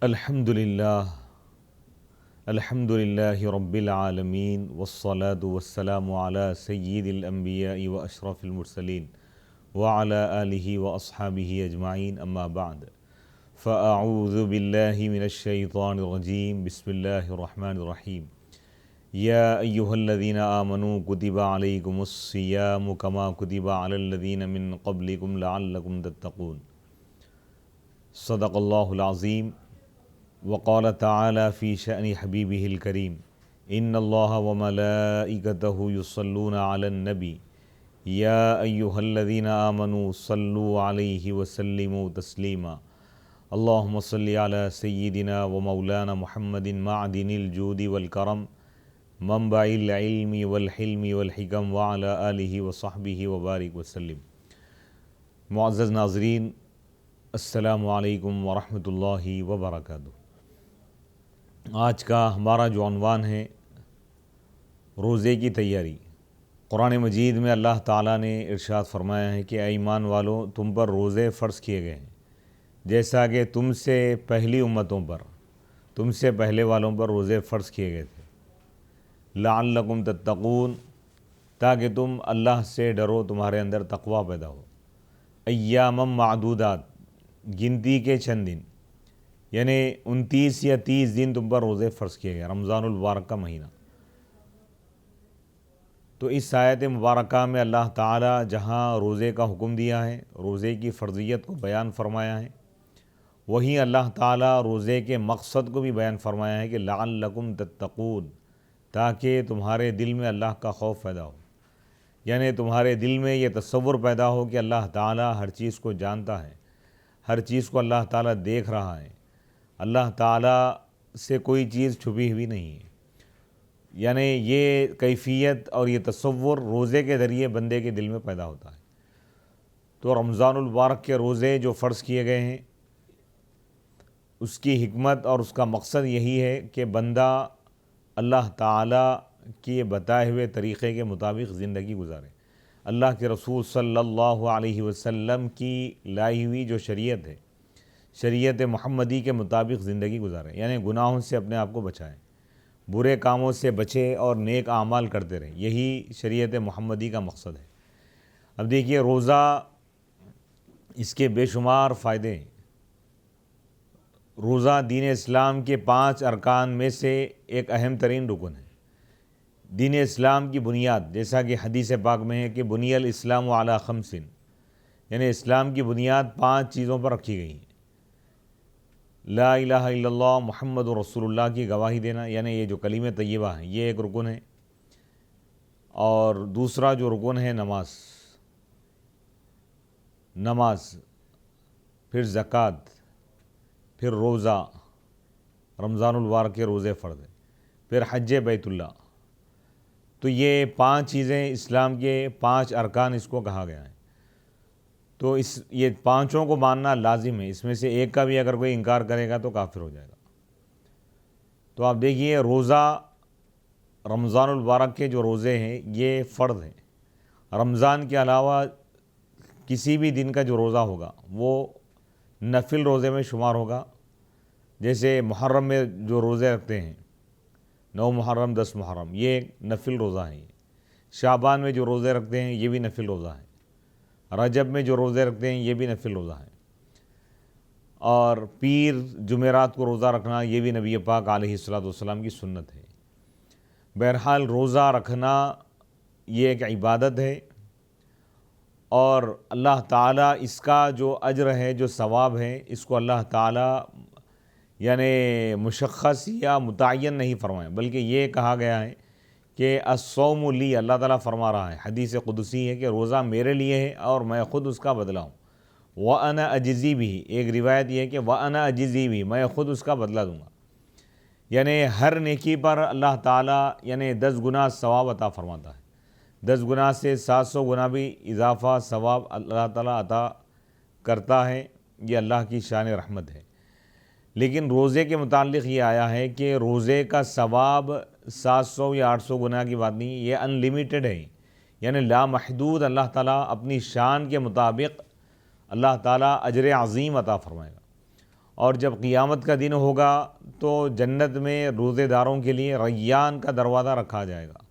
الحمد للہ رب العالمین والصلاة والسلام علی سید الانبیاء واشرف المرسلین وعلی آلہ واصحابہ اجمعین اما بعد فاعوذ باللہ من الشیطان الرجیم بسم اللہ الرحمن الرحیم یا ایہا الذین آمنوا کتب علیکم الصیام کما کتب علی الذین من قبلکم لعلکم تتقون صدق اللہ العظیم وقال تعالی فی شأن حبیبہ الکریم ان اللہ وملائکتہ یصلون علی النبی یا ایہا الذین آمنوا صلوا علیہ وسلموا تسلیما اللہم صلی علی سیدنا ومولانا محمد معدن الجود والکرم منبع العلم والحلم والحکم وعلی آلہ وصحبہ وبارک وسلم۔ معزز ناظرین، السلام علیکم ورحمۃ اللہ وبرکاتہ۔ آج کا ہمارا جو عنوان ہے روزے کی تیاری۔ قرآن مجید میں اللہ تعالیٰ نے ارشاد فرمایا ہے کہ اے ایمان والو، تم پر روزے فرض کیے گئے ہیں جیسا کہ تم سے پہلی امتوں پر، تم سے پہلے والوں پر روزے فرض کیے گئے تھے، لعلکم تتقون، تاکہ تم اللہ سے ڈرو، تمہارے اندر تقوی پیدا ہو۔ ایام معدودات، گنتی کے چند دن، یعنی 29 یا 30 دن تم پر روزے فرض کیے گئے، رمضان المبارک کا مہینہ۔ تو اس آیت مبارکہ میں اللہ تعالیٰ جہاں روزے کا حکم دیا ہے، روزے کی فرضیت کو بیان فرمایا ہے، وہیں اللہ تعالیٰ روزے کے مقصد کو بھی بیان فرمایا ہے کہ لعلکم تتقون، تاکہ تمہارے دل میں اللہ کا خوف پیدا ہو، یعنی تمہارے دل میں یہ تصور پیدا ہو کہ اللہ تعالیٰ ہر چیز کو جانتا ہے، ہر چیز کو اللہ تعالیٰ دیکھ رہا ہے، اللہ تعالیٰ سے کوئی چیز چھپی ہوئی نہیں ہے۔ یعنی یہ کیفیت اور یہ تصور روزے کے ذریعے بندے کے دل میں پیدا ہوتا ہے۔ تو رمضان المبارک کے روزے جو فرض کیے گئے ہیں، اس کی حکمت اور اس کا مقصد یہی ہے کہ بندہ اللہ تعالیٰ کے بتائے ہوئے طریقے کے مطابق زندگی گزارے، اللہ کے رسول صلی اللہ علیہ وسلم کی لائی ہوئی جو شریعت ہے، شریعت محمدی کے مطابق زندگی گزارے، یعنی گناہوں سے اپنے آپ کو بچائیں، برے کاموں سے بچے اور نیک اعمال کرتے رہیں، یہی شریعت محمدی کا مقصد ہے۔ اب دیکھیے، روزہ، اس کے بے شمار فائدے ہیں۔ روزہ دین اسلام کے 5 ارکان میں سے ایک اہم ترین رکن ہے، دین اسلام کی بنیاد، جیسا کہ حدیث پاک میں ہے کہ بنی الاسلام علی 5، یعنی اسلام کی بنیاد 5 چیزوں پر رکھی گئی ہے۔ لا الہ الا اللہ محمد رسول اللہ کی گواہی دینا، یعنی یہ جو کلمہ طیبہ ہیں، یہ ایک رکن ہے۔ اور دوسرا جو رکن ہے نماز، پھر زکوٰۃ، پھر روزہ، رمضان المبارک کے روزے فرض ہیں، پھر حج بیت اللہ۔ تو یہ 5 چیزیں اسلام کے 5 ارکان اس کو کہا گیا ہے۔ تو یہ 5 کو ماننا لازم ہے، اس میں سے ایک کا بھی اگر کوئی انکار کرے گا تو کافر ہو جائے گا۔ تو آپ دیکھیے، روزہ، رمضان المبارک کے جو روزے ہیں یہ فرض ہیں۔ رمضان کے علاوہ کسی بھی دن کا جو روزہ ہوگا وہ نفل روزے میں شمار ہوگا، جیسے محرم میں جو روزے رکھتے ہیں، 9 محرم 10 محرم، یہ ایک نفل روزہ ہے۔ شعبان میں جو روزے رکھتے ہیں یہ بھی نفل روزہ ہے۔ رجب میں جو روزے رکھتے ہیں یہ بھی نفل روزہ ہے۔ اور پیر، جمعرات کو روزہ رکھنا، یہ بھی نبی پاک علیہ الصلوۃ والسلام کی سنت ہے۔ بہرحال روزہ رکھنا یہ ایک عبادت ہے، اور اللہ تعالیٰ اس کا جو اجر ہے، جو ثواب ہے، اس کو اللہ تعالیٰ یعنی مشخص یا متعین نہیں فرمائے، بلکہ یہ کہا گیا ہے کہ الصوم لی، اللہ تعالیٰ فرما رہا ہے، حدیث قدسی ہے کہ روزہ میرے لیے ہے اور میں خود اس کا بدلہ ہوں۔ وَأَنَا أَجْزِي بِهِ، ایک روایت یہ ہے کہ وَأَنَا أَجْزِي بِهِ، میں خود اس کا بدلہ دوں گا۔ یعنی ہر نیکی پر اللہ تعالیٰ یعنی 10 گنا ثواب عطا فرماتا ہے، 10 گنا سے 700 گنا بھی اضافہ ثواب اللہ تعالیٰ عطا کرتا ہے۔ یہ اللہ کی شان رحمت ہے۔ لیکن روزے کے متعلق یہ آیا ہے کہ روزے کا ثواب 700 یا 800 گنا کی بات نہیں، یہ ان لمیٹڈ ہے، یعنی لامحدود اللہ تعالیٰ اپنی شان کے مطابق اللہ تعالیٰ اجر عظیم عطا فرمائے گا۔ اور جب قیامت کا دن ہوگا تو جنت میں روزے داروں کے لیے ریان کا دروازہ رکھا جائے گا۔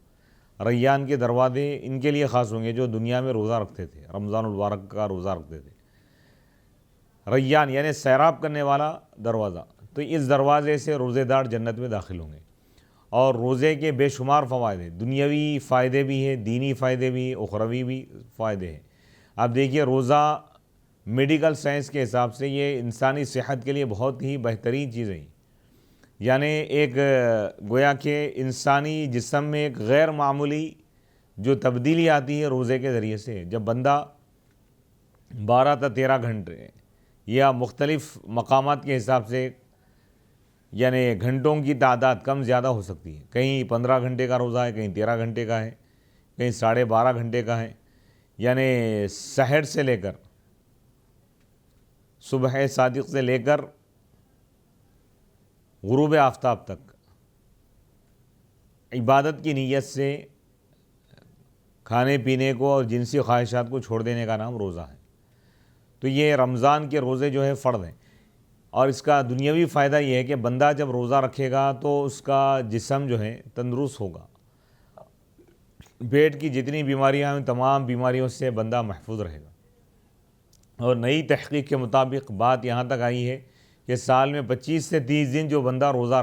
ریان کے دروازے ان کے لیے خاص ہوں گے جو دنیا میں روزہ رکھتے تھے، رمضان المبارک کا روزہ رکھتے تھے۔ ریان یعنی سیراب کرنے والا دروازہ، تو اس دروازے سے روزے دار جنت میں داخل ہوں گے۔ اور روزے کے بے شمار فوائد ہیں، دنیاوی فائدے بھی ہیں، دینی فائدے بھی ہیں، اخروی بھی فائدے ہیں۔ آپ دیکھیے روزہ میڈیکل سائنس کے حساب سے یہ انسانی صحت کے لیے بہت ہی بہترین چیزیں ہیں، یعنی ایک گویا کہ انسانی جسم میں ایک غیر معمولی جو تبدیلی آتی ہے روزے کے ذریعے سے، جب بندہ 12 تا 13 گھنٹے یا مختلف مقامات کے حساب سے یعنی گھنٹوں کی تعداد کم زیادہ ہو سکتی ہے، کہیں 15 گھنٹے کا روزہ ہے، کہیں 13 گھنٹے کا ہے، کہیں 12.5 گھنٹے کا ہے، یعنی سحر سے لے کر صبح صادق سے لے کر غروب آفتاب تک عبادت کی نیت سے کھانے پینے کو اور جنسی خواہشات کو چھوڑ دینے کا نام روزہ ہے۔ تو یہ رمضان کے روزے جو ہے فرض ہیں، اور اس کا دنیاوی فائدہ یہ ہے کہ بندہ جب روزہ رکھے گا تو اس کا جسم جو ہے تندرست ہوگا، پیٹ کی جتنی بیماریاں ہیں تمام بیماریوں سے بندہ محفوظ رہے گا۔ اور نئی تحقیق کے مطابق بات یہاں تک آئی ہے کہ سال میں 25 سے 30 دن جو بندہ روزہ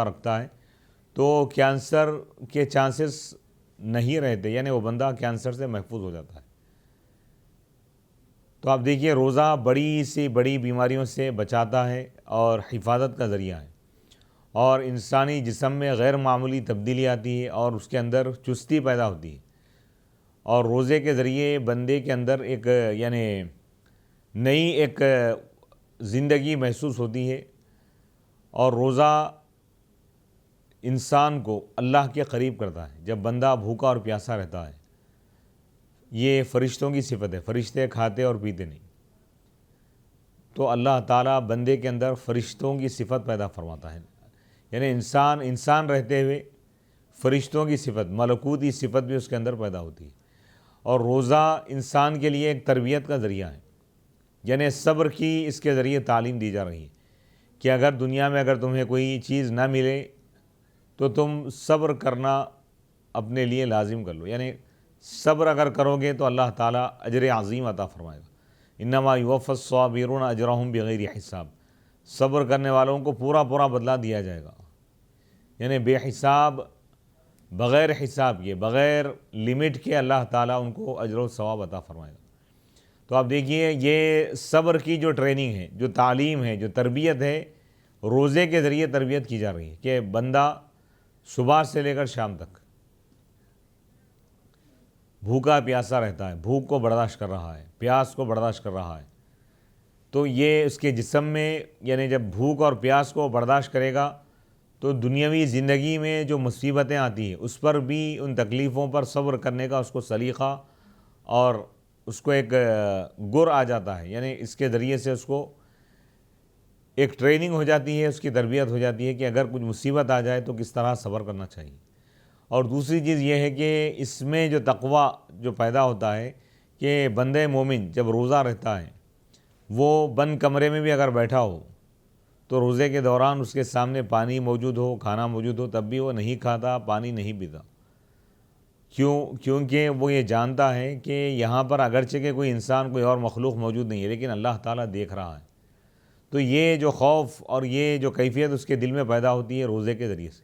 رکھتا ہے تو کینسر کے چانسز نہیں رہتے، یعنی وہ بندہ کینسر سے محفوظ ہو جاتا ہے۔ تو آپ دیکھیے روزہ بڑی سی بڑی بیماریوں سے بچاتا ہے اور حفاظت کا ذریعہ ہے، اور انسانی جسم میں غیر معمولی تبدیلی آتی ہے اور اس کے اندر چستی پیدا ہوتی ہے، اور روزے کے ذریعے بندے کے اندر ایک یعنی نئی ایک زندگی محسوس ہوتی ہے، اور روزہ انسان کو اللہ کے قریب کرتا ہے۔ جب بندہ بھوکا اور پیاسا رہتا ہے، یہ فرشتوں کی صفت ہے، فرشتے کھاتے اور پیتے نہیں، تو اللہ تعالیٰ بندے کے اندر فرشتوں کی صفت پیدا فرماتا ہے، یعنی انسان رہتے ہوئے فرشتوں کی صفت، ملکوتی صفت بھی اس کے اندر پیدا ہوتی ہے۔ اور روزہ انسان کے لیے ایک تربیت کا ذریعہ ہے، یعنی صبر کی اس کے ذریعے تعلیم دی جا رہی ہے کہ اگر دنیا میں اگر تمہیں کوئی چیز نہ ملے تو تم صبر کرنا اپنے لیے لازم کر لو، یعنی صبر اگر کرو گے تو اللہ تعالیٰ اجر عظیم عطا فرمائے گا۔ انما یوفی الصابرون اجرہم بغیر حساب، صبر کرنے والوں کو پورا بدلہ دیا جائے گا، یعنی بے حساب، بغیر حساب کے، بغیر لمٹ کے اللہ تعالیٰ ان کو اجر و ثواب عطا فرمائے گا۔ تو آپ دیکھیے یہ صبر کی جو ٹریننگ ہے، جو تعلیم ہے، جو تربیت ہے، روزے کے ذریعے تربیت کی جا رہی ہے کہ بندہ صبح سے لے کر شام تک بھوکا پیاسا رہتا ہے، بھوک کو برداشت کر رہا ہے، پیاس کو برداشت کر رہا ہے، تو یہ اس کے جسم میں یعنی جب بھوک اور پیاس کو برداشت کرے گا تو دنیاوی زندگی میں جو مصیبتیں آتی ہیں اس پر بھی، ان تکلیفوں پر صبر کرنے کا اس کو سلیقہ اور اس کو ایک گر آ جاتا ہے، یعنی اس کے ذریعے سے اس کو ایک ٹریننگ ہو جاتی ہے، اس کی تربیت ہو جاتی ہے کہ اگر کچھ مصیبت آ جائے تو کس طرح صبر کرنا چاہیے۔ اور دوسری چیز یہ ہے کہ اس میں جو تقوی جو پیدا ہوتا ہے کہ بندہ مومن جب روزہ رہتا ہے، وہ بند کمرے میں بھی اگر بیٹھا ہو تو روزے کے دوران اس کے سامنے پانی موجود ہو، کھانا موجود ہو، تب بھی وہ نہیں کھاتا، پانی نہیں پیتا۔ کیونکہ وہ یہ جانتا ہے کہ یہاں پر اگرچہ کہ کوئی انسان، کوئی اور مخلوق موجود نہیں ہے، لیکن اللہ تعالیٰ دیکھ رہا ہے۔ تو یہ جو خوف اور یہ جو کیفیت اس کے دل میں پیدا ہوتی ہے روزے کے ذریعے سے،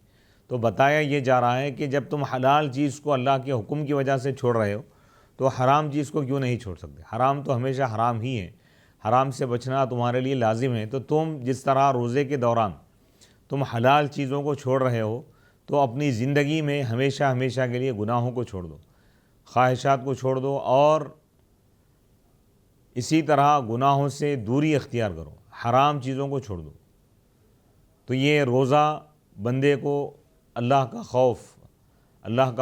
تو بتایا یہ جا رہا ہے کہ جب تم حلال چیز کو اللہ کے حکم کی وجہ سے چھوڑ رہے ہو تو حرام چیز کو کیوں نہیں چھوڑ سکتے؟ حرام تو ہمیشہ حرام ہی ہے، حرام سے بچنا تمہارے لیے لازم ہے۔ تو تم جس طرح روزے کے دوران تم حلال چیزوں کو چھوڑ رہے ہو تو اپنی زندگی میں ہمیشہ کے لیے گناہوں کو چھوڑ دو، خواہشات کو چھوڑ دو، اور اسی طرح گناہوں سے دوری اختیار کرو، حرام چیزوں کو چھوڑ دو۔ تو یہ روزہ بندے کو اللہ کا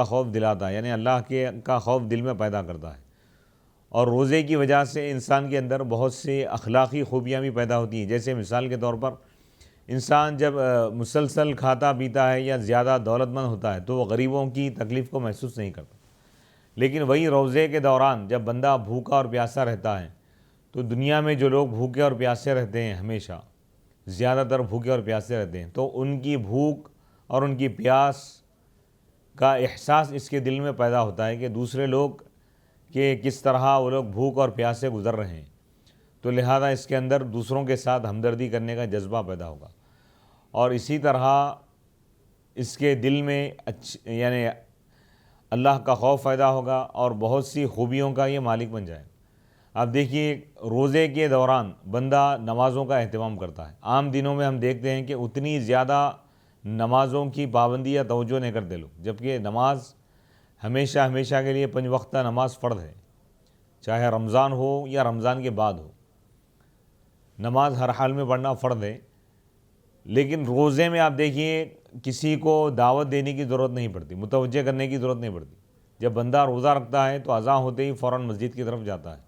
خوف دلاتا ہے، یعنی اللہ کا خوف دل میں پیدا کرتا ہے، اور روزے کی وجہ سے انسان کے اندر بہت سے اخلاقی خوبیاں بھی پیدا ہوتی ہیں۔ جیسے مثال کے طور پر انسان جب مسلسل کھاتا پیتا ہے یا زیادہ دولت مند ہوتا ہے تو وہ غریبوں کی تکلیف کو محسوس نہیں کرتا، لیکن وہی روزے کے دوران جب بندہ بھوکا اور پیاسا رہتا ہے تو دنیا میں جو لوگ بھوکے اور پیاسے رہتے ہیں ہمیشہ، زیادہ تر بھوکے اور پیاسے رہتے ہیں، تو ان کی بھوک اور ان کی پیاس کا احساس اس کے دل میں پیدا ہوتا ہے کہ دوسرے لوگ کہ کس طرح وہ لوگ بھوک اور پیاس سے گزر رہے ہیں، تو لہذا اس کے اندر دوسروں کے ساتھ ہمدردی کرنے کا جذبہ پیدا ہوگا، اور اسی طرح اس کے دل میں یعنی اللہ کا خوف پیدا ہوگا اور بہت سی خوبیوں کا یہ مالک بن جائے۔ اب دیکھیے، روزے کے دوران بندہ نمازوں کا اہتمام کرتا ہے۔ عام دنوں میں ہم دیکھتے ہیں کہ اتنی زیادہ نمازوں کی پابندی یا توجہ نہیں کرتے لوگ، جبکہ نماز ہمیشہ کے لیے 5 وقتہ نماز فرض ہے، چاہے رمضان ہو یا رمضان کے بعد ہو، نماز ہر حال میں پڑھنا فرض ہے۔ لیکن روزے میں آپ دیکھیے کسی کو دعوت دینے کی ضرورت نہیں پڑتی، متوجہ کرنے کی ضرورت نہیں پڑتی۔ جب بندہ روزہ رکھتا ہے تو اذان ہوتے ہی فوراً مسجد کی طرف جاتا ہے،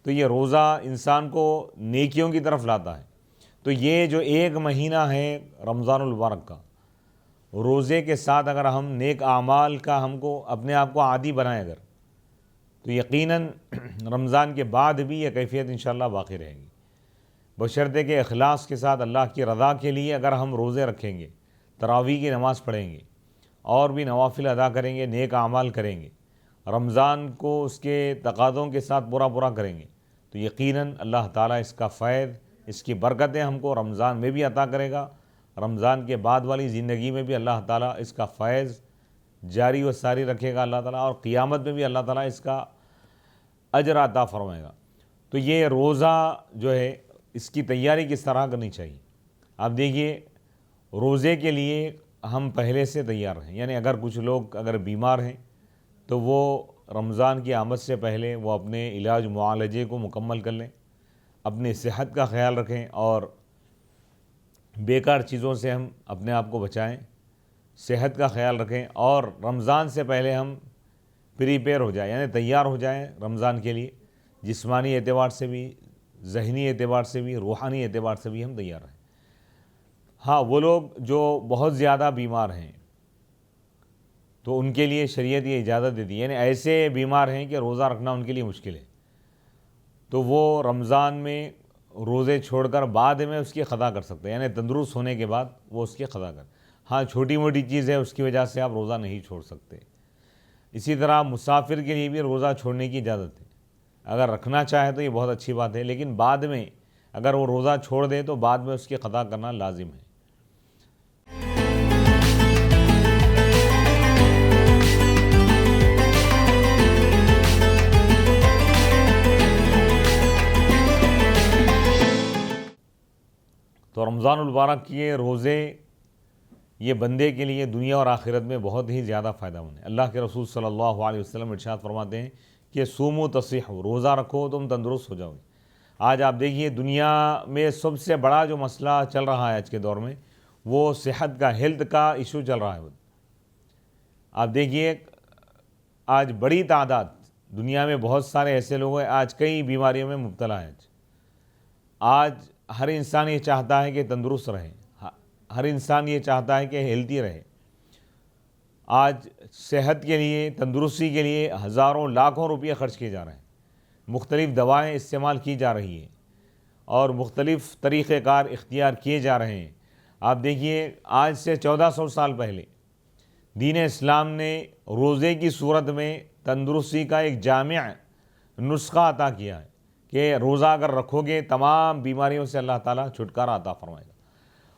تو یہ روزہ انسان کو نیکیوں کی طرف لاتا ہے۔ تو یہ جو 1 مہینہ ہے رمضان المبارک کا، روزے کے ساتھ اگر ہم نیک اعمال کا ہم کو اپنے آپ کو عادی بنائیں اگر، تو یقیناً رمضان کے بعد بھی یہ کیفیت انشاءاللہ باقی رہے گی، بشرطے کہ اخلاص کے ساتھ اللہ کی رضا کے لیے اگر ہم روزے رکھیں گے، تراویح کی نماز پڑھیں گے، اور بھی نوافل ادا کریں گے، نیک اعمال کریں گے، رمضان کو اس کے تقاضوں کے ساتھ پورا کریں گے، تو یقیناً اللہ تعالیٰ اس کا فیض، اس کی برکتیں ہم کو رمضان میں بھی عطا کرے گا، رمضان کے بعد والی زندگی میں بھی اللہ تعالیٰ اس کا فیض جاری و ساری رکھے گا اللہ تعالیٰ، اور قیامت میں بھی اللہ تعالیٰ اس کا اجر عطا فرمائے گا۔ تو یہ روزہ جو ہے اس کی تیاری کس طرح کرنی چاہیے؟ آپ دیکھیے، روزے کے لیے ہم پہلے سے تیار ہیں، یعنی اگر کچھ لوگ اگر بیمار ہیں تو وہ رمضان کی آمد سے پہلے وہ اپنے علاج معالجے کو مکمل کر لیں، اپنی صحت کا خیال رکھیں، اور بیکار چیزوں سے ہم اپنے آپ کو بچائیں، صحت کا خیال رکھیں، اور رمضان سے پہلے ہم پریپیئر ہو جائیں، یعنی تیار ہو جائیں رمضان کے لیے، جسمانی اعتبار سے بھی، ذہنی اعتبار سے بھی، روحانی اعتبار سے بھی ہم تیار رہیں۔ ہاں، وہ لوگ جو بہت زیادہ بیمار ہیں تو ان کے لیے شریعت یہ اجازت دیتی ہے، یعنی ایسے بیمار ہیں کہ روزہ رکھنا ان کے لیے مشکل ہے، تو وہ رمضان میں روزے چھوڑ کر بعد میں اس کی قضا کر سکتے ہیں، یعنی تندرست ہونے کے بعد وہ اس کی قضا کر۔ ہاں، چھوٹی موٹی چیز ہے اس کی وجہ سے آپ روزہ نہیں چھوڑ سکتے۔ اسی طرح مسافر کے لیے بھی روزہ چھوڑنے کی اجازت ہے، اگر رکھنا چاہے تو یہ بہت اچھی بات ہے، لیکن بعد میں اگر وہ روزہ چھوڑ دے تو بعد میں اس کی قضا کرنا لازم ہے۔ تو رمضان المبارک کے روزے یہ بندے کے لیے دنیا اور آخرت میں بہت ہی زیادہ فائدہ مند ہے۔ اللہ کے رسول صلی اللہ علیہ وسلم ارشاد فرماتے ہیں کہ سومو تصیحوا، روزہ رکھو تم تندرست ہو جاؤ گے۔ آج آپ دیکھیے دنیا میں سب سے بڑا جو مسئلہ چل رہا ہے آج کے دور میں، وہ صحت کا، ہیلتھ کا ایشو چل رہا ہے۔ آپ دیکھیے آج بڑی تعداد دنیا میں بہت سارے ایسے لوگ ہیں آج کئی بیماریوں میں مبتلا ہیں۔ آج ہر انسان یہ چاہتا ہے کہ تندرست رہے، ہر انسان یہ چاہتا ہے کہ ہیلتھی رہے۔ آج صحت کے لیے، تندرستی کے لیے ہزاروں لاکھوں روپے خرچ کیے جا رہے ہیں، مختلف دوائیں استعمال کی جا رہی ہیں، اور مختلف طریقہ کار اختیار کیے جا رہے ہیں۔ آپ دیکھیے آج سے 1400 سال پہلے دین اسلام نے روزے کی صورت میں تندرستی کا ایک جامع نسخہ عطا کیا ہے کہ روزہ اگر رکھو گے تمام بیماریوں سے اللہ تعالیٰ چھٹکارا عطا فرمائے گا،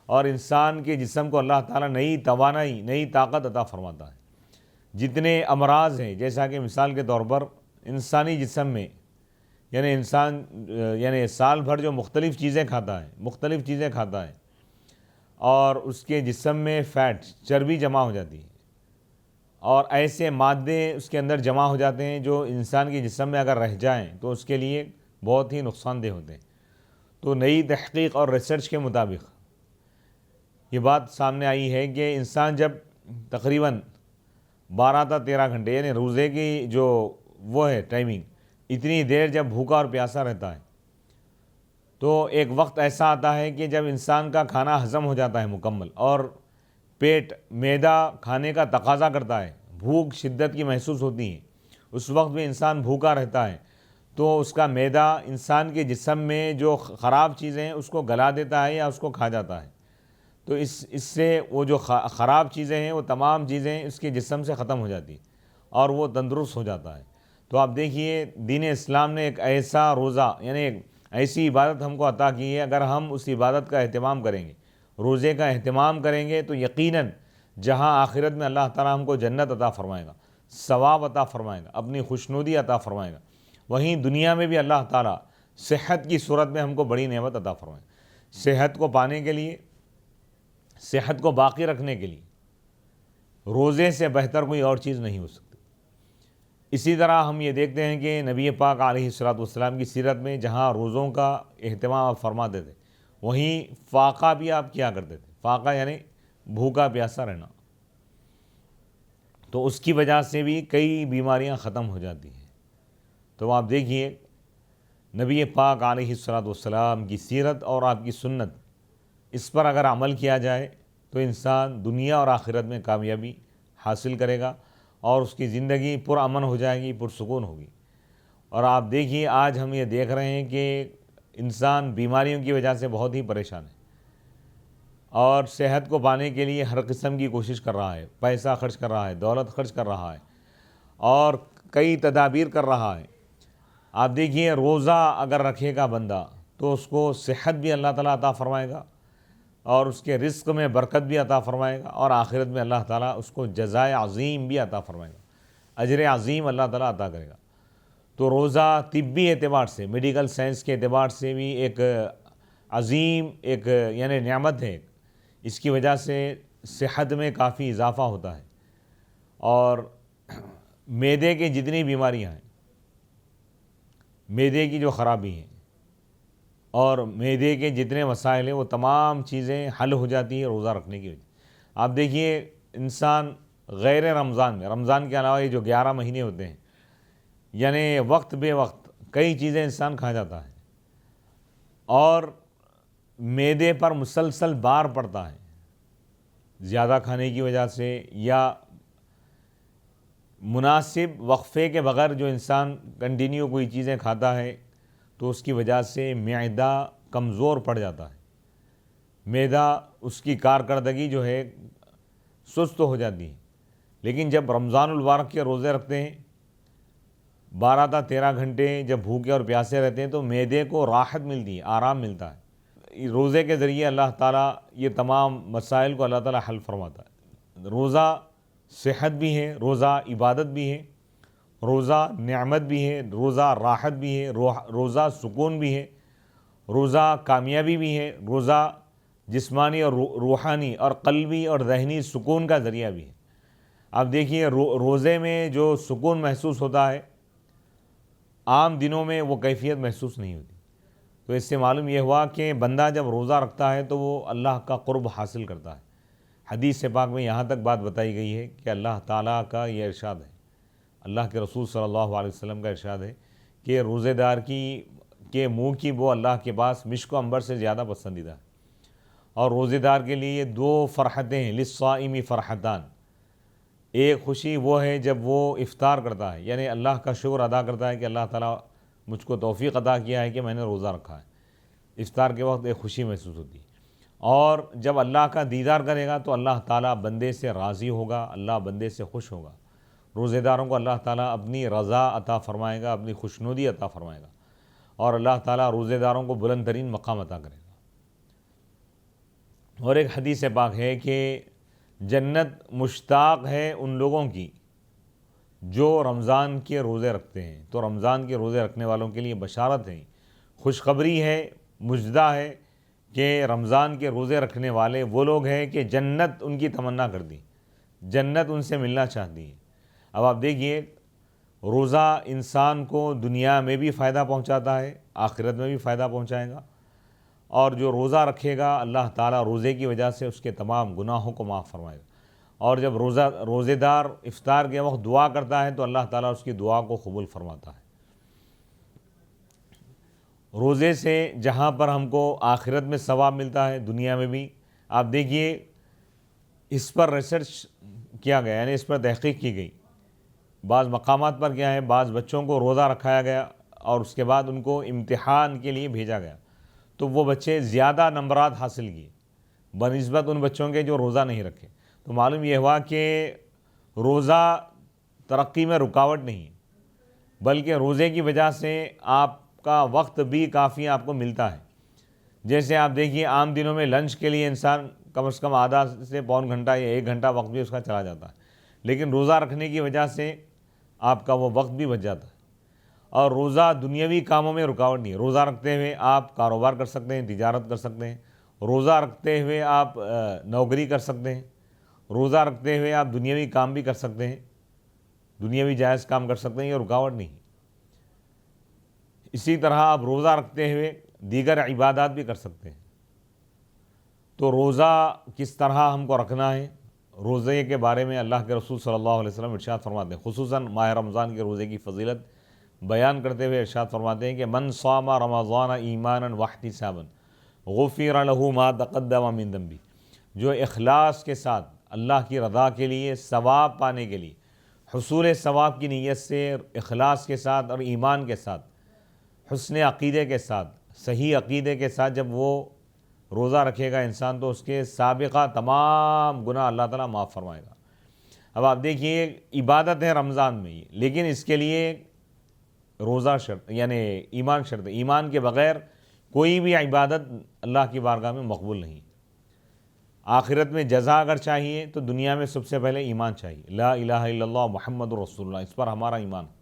اور انسان کے جسم کو اللہ تعالیٰ نئی توانائی، نئی طاقت عطا فرماتا ہے۔ جتنے امراض ہیں، جیسا کہ مثال کے طور پر انسانی جسم میں، یعنی سال بھر جو مختلف چیزیں کھاتا ہے اور اس کے جسم میں فیٹ، چربی جمع ہو جاتی ہے، اور ایسے مادے اس کے اندر جمع ہو جاتے ہیں جو انسان کے جسم میں اگر رہ جائیں تو اس کے لیے بہت ہی نقصان دہ ہوتے ہیں۔ تو نئی تحقیق اور ریسرچ کے مطابق یہ بات سامنے آئی ہے کہ انسان جب تقریباً 12 تا 13 گھنٹے، یعنی روزے کی جو وہ ہے ٹائمنگ، اتنی دیر جب بھوکا اور پیاسا رہتا ہے تو ایک وقت ایسا آتا ہے کہ جب انسان کا کھانا ہضم ہو جاتا ہے مکمل، اور پیٹ، معدہ کھانے کا تقاضا کرتا ہے، بھوک شدت کی محسوس ہوتی ہے، اس وقت بھی انسان بھوکا رہتا ہے، تو اس کا معدہ انسان کے جسم میں جو خراب چیزیں ہیں اس کو گلا دیتا ہے یا اس کو کھا جاتا ہے، تو اس سے وہ جو خراب چیزیں ہیں وہ تمام چیزیں اس کے جسم سے ختم ہو جاتی ہیں اور وہ تندرست ہو جاتا ہے۔ تو آپ دیکھیے دین اسلام نے ایک ایسا روزہ یعنی ایک ایسی عبادت ہم کو عطا کی ہے، اگر ہم اس عبادت کا اہتمام کریں گے، روزے کا اہتمام کریں گے، تو یقیناً جہاں آخرت میں اللہ تعالیٰ ہم کو جنت عطا فرمائے گا، ثواب عطا فرمائے گا، اپنی خوشنودی عطا فرمائے گا، وہیں دنیا میں بھی اللہ تعالیٰ صحت کی صورت میں ہم کو بڑی نعمت عطا فرمائے گا۔ صحت کو پانے کے لیے، صحت کو باقی رکھنے کے لیے روزے سے بہتر کوئی اور چیز نہیں ہو سکتی۔ اسی طرح ہم یہ دیکھتے ہیں کہ نبی پاک علیہ الصلوۃ والسلام کی سیرت میں جہاں روزوں کا اہتمام آپ فرماتے تھے، وہیں فاقہ بھی آپ کیا کرتے تھے۔ فاقہ یعنی بھوکا پیاسا رہنا، تو اس کی وجہ سے بھی کئی بیماریاں ختم ہو جاتی ہیں۔ تو آپ دیکھیے نبی پاک علیہ الصلوۃ والسلام کی سیرت اور آپ کی سنت، اس پر اگر عمل کیا جائے تو انسان دنیا اور آخرت میں کامیابی حاصل کرے گا اور اس کی زندگی پرامن ہو جائے گی، پرسکون ہوگی۔ اور آپ دیکھیے آج ہم یہ دیکھ رہے ہیں کہ انسان بیماریوں کی وجہ سے بہت ہی پریشان ہے اور صحت کو پانے کے لیے ہر قسم کی کوشش کر رہا ہے، پیسہ خرچ کر رہا ہے، دولت خرچ کر رہا ہے اور کئی تدابیر کر رہا ہے۔ آپ دیکھیے روزہ اگر رکھے گا بندہ تو اس کو صحت بھی اللہ تعالیٰ عطا فرمائے گا اور اس کے رزق میں برکت بھی عطا فرمائے گا، اور آخرت میں اللہ تعالیٰ اس کو جزائے عظیم بھی عطا فرمائے گا، اجر عظیم اللہ تعالیٰ عطا کرے گا۔ تو روزہ طبی اعتبار سے، میڈیکل سائنس کے اعتبار سے بھی ایک عظیم ایک یعنی نعمت ہے، اس کی وجہ سے صحت میں کافی اضافہ ہوتا ہے، اور معدے کی جتنی بیماریاں ہیں، معدے کی جو خرابی ہیں اور معدے کے جتنے مسائل ہیں، وہ تمام چیزیں حل ہو جاتی ہیں روزہ رکھنے کی وجہ۔ آپ دیکھیے انسان غیر رمضان میں، رمضان کے علاوہ یہ جو 11 مہینے ہوتے ہیں، یعنی وقت بے وقت کئی چیزیں انسان کھا جاتا ہے اور معدے پر مسلسل بار پڑتا ہے زیادہ کھانے کی وجہ سے، یا مناسب وقفے کے بغیر جو انسان کنٹینیو کوئی چیزیں کھاتا ہے تو اس کی وجہ سے معدہ کمزور پڑ جاتا ہے، معدہ اس کی کارکردگی جو ہے سست ہو جاتی ہے۔ لیکن جب رمضان المبارک کے روزے رکھتے ہیں، 12 تا 13 گھنٹے جب بھوکے اور پیاسے رہتے ہیں تو معدے کو راحت ملتی ہے، آرام ملتا ہے۔ روزے کے ذریعے اللہ تعالیٰ یہ تمام مسائل کو اللہ تعالیٰ حل فرماتا ہے۔ روزہ صحت بھی ہے، روزہ عبادت بھی ہے، روزہ نعمت بھی ہے، روزہ راحت بھی ہے، روزہ سکون بھی ہے، روزہ کامیابی بھی ہے، روزہ جسمانی اور روحانی اور قلبی اور ذہنی سکون کا ذریعہ بھی ہے۔ آپ دیکھیے روزے میں جو سکون محسوس ہوتا ہے، عام دنوں میں وہ کیفیت محسوس نہیں ہوتی۔ تو اس سے معلوم یہ ہوا کہ بندہ جب روزہ رکھتا ہے تو وہ اللہ کا قرب حاصل کرتا ہے۔ حدیث پاک میں یہاں تک بات بتائی گئی ہے کہ اللہ تعالیٰ کا یہ ارشاد ہے، اللہ کے رسول صلی اللہ علیہ وسلم کا ارشاد ہے کہ روزے دار کے منہ کی بو اللہ کے پاس مشک و عنبر سے زیادہ پسندیدہ ہے، اور روزے دار کے لیے 2 فرحتیں ہیں، للصائم فرحتان۔ ایک خوشی وہ ہے جب وہ افطار کرتا ہے، یعنی اللہ کا شکر ادا کرتا ہے کہ اللہ تعالیٰ مجھ کو توفیق عطا کیا ہے کہ میں نے روزہ رکھا ہے، افطار کے وقت ایک خوشی محسوس ہوتی ہے۔ اور جب اللہ کا دیدار کرے گا تو اللہ تعالیٰ بندے سے راضی ہوگا، اللہ بندے سے خوش ہوگا۔ روزے داروں کو اللہ تعالیٰ اپنی رضا عطا فرمائے گا، اپنی خوشنودی عطا فرمائے گا، اور اللہ تعالیٰ روزے داروں کو بلند ترین مقام عطا کرے گا۔ اور ایک حدیث پاک ہے کہ جنت مشتاق ہے ان لوگوں کی جو رمضان کے روزے رکھتے ہیں۔ تو رمضان کے روزے رکھنے والوں کے لیے بشارت ہے، خوشخبری ہے، مجدہ ہے کہ رمضان کے روزے رکھنے والے وہ لوگ ہیں کہ جنت ان کی تمنا کرتی، جنت ان سے ملنا چاہتی ہے۔ اب آپ دیکھیے روزہ انسان کو دنیا میں بھی فائدہ پہنچاتا ہے، آخرت میں بھی فائدہ پہنچائے گا، اور جو روزہ رکھے گا اللہ تعالیٰ روزے کی وجہ سے اس کے تمام گناہوں کو معاف فرمائے گا۔ اور جب روزے دار افطار کے وقت دعا کرتا ہے تو اللہ تعالیٰ اس کی دعا کو قبول فرماتا ہے۔ روزے سے جہاں پر ہم کو آخرت میں ثواب ملتا ہے، دنیا میں بھی۔ آپ دیکھیے اس پر ریسرچ کیا گیا، یعنی اس پر تحقیق کی گئی۔ بعض مقامات پر کیا ہے، بعض بچوں کو روزہ رکھایا گیا اور اس کے بعد ان کو امتحان کے لیے بھیجا گیا تو وہ بچے زیادہ نمبرات حاصل کیے بنسبت ان بچوں کے جو روزہ نہیں رکھے. تو معلوم یہ ہوا کہ روزہ ترقی میں رکاوٹ نہیں ہے، بلکہ روزے کی وجہ سے آپ کا وقت بھی کافی آپ کو ملتا ہے. جیسے آپ دیکھیے عام دنوں میں لنچ کے لیے انسان کم از کم آدھا سے پون گھنٹہ یا 1 گھنٹہ وقت بھی اس کا چلا جاتا ہے، لیکن روزہ رکھنے کی وجہ سے آپ کا وہ وقت بھی بچ جاتا ہے. اور روزہ دنیاوی کاموں میں رکاوٹ نہیں ہے. روزہ رکھتے ہوئے آپ کاروبار کر سکتے ہیں، تجارت کر سکتے ہیں. روزہ رکھتے ہوئے آپ نوکری کر سکتے ہیں. روزہ رکھتے ہوئے آپ دنیاوی کام بھی کر سکتے ہیں، دنیاوی جائز کام کر سکتے ہیں، یہ رکاوٹ نہیں ہے. اسی طرح آپ روزہ رکھتے ہوئے دیگر عبادات بھی کر سکتے ہیں. تو روزہ کس طرح ہم کو رکھنا ہے، روزے کے بارے میں اللہ کے رسول صلی اللہ علیہ وسلم ارشاد فرماتے ہیں، خصوصاً ماہ رمضان کے روزے کی فضیلت بیان کرتے ہوئے ارشاد فرماتے ہیں کہ من صام رمضان ایمانا واحتسابا غفر له ما تقدم من ذنبه. جو اخلاص کے ساتھ اللہ کی رضا کے لیے ثواب پانے کے لیے حصول ثواب کی نیت سے اخلاص کے ساتھ اور ایمان کے ساتھ حسن عقیدے کے ساتھ صحیح عقیدے کے ساتھ جب وہ روزہ رکھے گا انسان تو اس کے سابقہ تمام گناہ اللہ تعالیٰ معاف فرمائے گا. اب آپ دیکھیے عبادت ہے رمضان میں، لیکن اس کے لیے روزہ شرط یعنی ایمان شرط ہے. ایمان کے بغیر کوئی بھی عبادت اللہ کی بارگاہ میں مقبول نہیں. آخرت میں جزا اگر چاہیے تو دنیا میں سب سے پہلے ایمان چاہیے، لا الہ الا اللہ محمد رسول اللہ، اس پر ہمارا ایمان ہو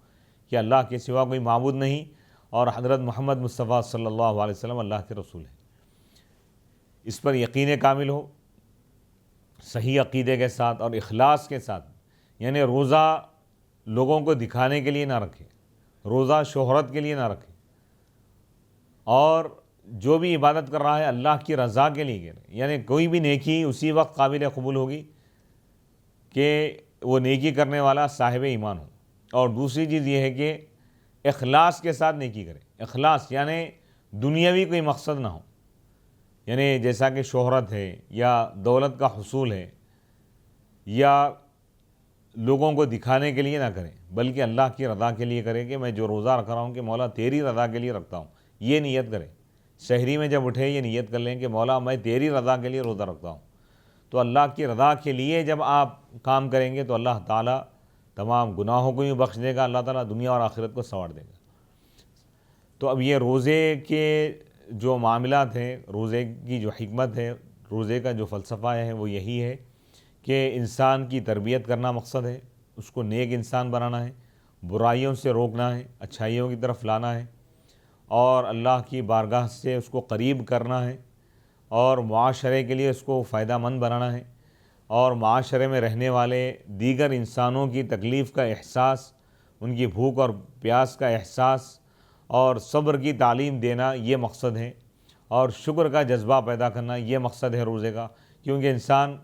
کہ اللہ کے سوا کوئی معبود نہیں اور حضرت محمد مصطفیٰ صلی اللہ علیہ وسلم اللہ کے رسول ہیں. اس پر یقین کامل ہو صحیح عقیدے کے ساتھ اور اخلاص کے ساتھ. یعنی روزہ لوگوں کو دکھانے کے لیے نہ رکھے، روزہ شہرت کے لیے نہ رکھے، اور جو بھی عبادت کر رہا ہے اللہ کی رضا کے لیے کرے. یعنی کوئی بھی نیکی اسی وقت قابل قبول ہوگی کہ وہ نیکی کرنے والا صاحب ایمان ہو. اور دوسری چیز یہ ہے کہ اخلاص کے ساتھ نیکی کرے. اخلاص یعنی دنیاوی کوئی مقصد نہ ہو، یعنی جیسا کہ شہرت ہے یا دولت کا حصول ہے یا لوگوں کو دکھانے کے لیے نہ کریں، بلکہ اللہ کی رضا کے لیے کریں کہ میں جو روزہ رکھ رہا ہوں کہ مولا تیری رضا کے لیے رکھتا ہوں. یہ نیت کریں. شہری میں جب اٹھے یہ نیت کر لیں کہ مولا میں تیری رضا کے لیے روزہ رکھتا ہوں. تو اللہ کی رضا کے لیے جب آپ کام کریں گے تو اللہ تعالیٰ تمام گناہوں کو بھی بخش دے گا، اللہ تعالیٰ دنیا اور آخرت کو سنوار دے گا. تو اب یہ روزے کے جو معاملات ہیں، روزے کی جو حکمت ہے، روزے کا جو فلسفہ ہے وہ یہی ہے کہ انسان کی تربیت کرنا مقصد ہے، اس کو نیک انسان بنانا ہے، برائیوں سے روکنا ہے، اچھائیوں کی طرف لانا ہے، اور اللہ کی بارگاہ سے اس کو قریب کرنا ہے، اور معاشرے کے لیے اس کو فائدہ مند بنانا ہے، اور معاشرے میں رہنے والے دیگر انسانوں کی تکلیف کا احساس، ان کی بھوک اور پیاس کا احساس اور صبر کی تعلیم دینا یہ مقصد ہے، اور شکر کا جذبہ پیدا کرنا یہ مقصد ہے روزے کا. کیونکہ انسان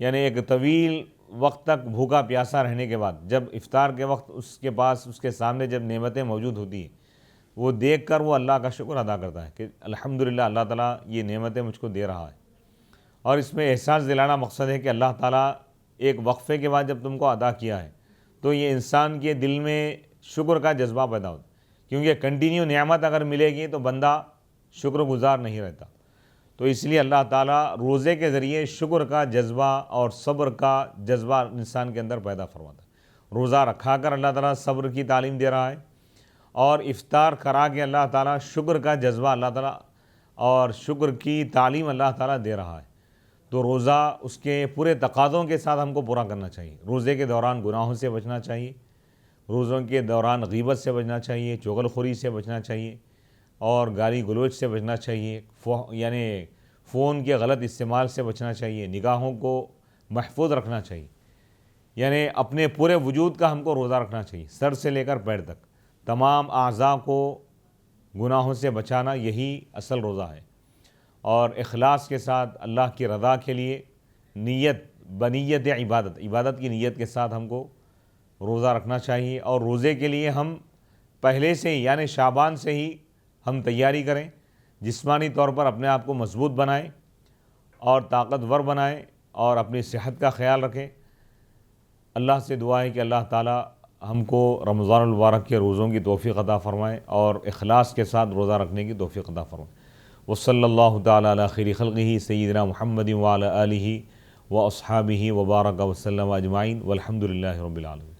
یعنی ایک طویل وقت تک بھوکا پیاسا رہنے کے بعد جب افطار کے وقت اس کے پاس اس کے سامنے جب نعمتیں موجود ہوتی ہیں وہ دیکھ کر وہ اللہ کا شکر ادا کرتا ہے کہ الحمدللہ اللہ تعالیٰ یہ نعمتیں مجھ کو دے رہا ہے. اور اس میں احساس دلانا مقصد ہے کہ اللہ تعالیٰ ایک وقفے کے بعد جب تم کو ادا کیا ہے تو یہ انسان کے دل میں شکر کا جذبہ پیدا ہوتا ہے. کیونکہ کنٹینیو نعمت اگر ملے گی تو بندہ شکر گزار نہیں رہتا. تو اس لیے اللہ تعالیٰ روزے کے ذریعے شکر کا جذبہ اور صبر کا جذبہ انسان کے اندر پیدا فرماتا ہے. روزہ رکھا کر اللہ تعالیٰ صبر کی تعلیم دے رہا ہے، اور افطار کرا کے اللہ تعالیٰ شکر کا جذبہ اللہ تعالیٰ اور شکر کی تعلیم اللہ تعالیٰ دے رہا ہے. تو روزہ اس کے پورے تقاضوں کے ساتھ ہم کو پورا کرنا چاہیے. روزے کے دوران گناہوں سے بچنا چاہیے، روزوں کے دوران غیبت سے بچنا چاہیے، چغل خوری سے بچنا چاہیے، اور گالی گلوچ سے بچنا چاہیے، یعنی فون کے غلط استعمال سے بچنا چاہیے، نگاہوں کو محفوظ رکھنا چاہیے. یعنی اپنے پورے وجود کا ہم کو روزہ رکھنا چاہیے، سر سے لے کر پیر تک تمام اعضاء کو گناہوں سے بچانا، یہی اصل روزہ ہے. اور اخلاص کے ساتھ اللہ کی رضا کے لیے نیت بنیت عبادت کی نیت کے ساتھ ہم کو روزہ رکھنا چاہیے. اور روزے کے لیے ہم پہلے سے ہی یعنی شعبان سے ہی ہم تیاری کریں، جسمانی طور پر اپنے آپ کو مضبوط بنائیں اور طاقتور بنائیں اور اپنی صحت کا خیال رکھیں. اللہ سے دعا ہے کہ اللہ تعالیٰ ہم کو رمضان المبارک کے روزوں کی توفیق عطا فرمائے اور اخلاص کے ساتھ روزہ رکھنے کی توفیق عطا فرمائے۔ وصلی اللہ تعالی علی خیر خلقہ سیدنا محمد وعلی آلہ و اصحابہ وبارک وسلم اجمعین والحمد للہ رب العالمین۔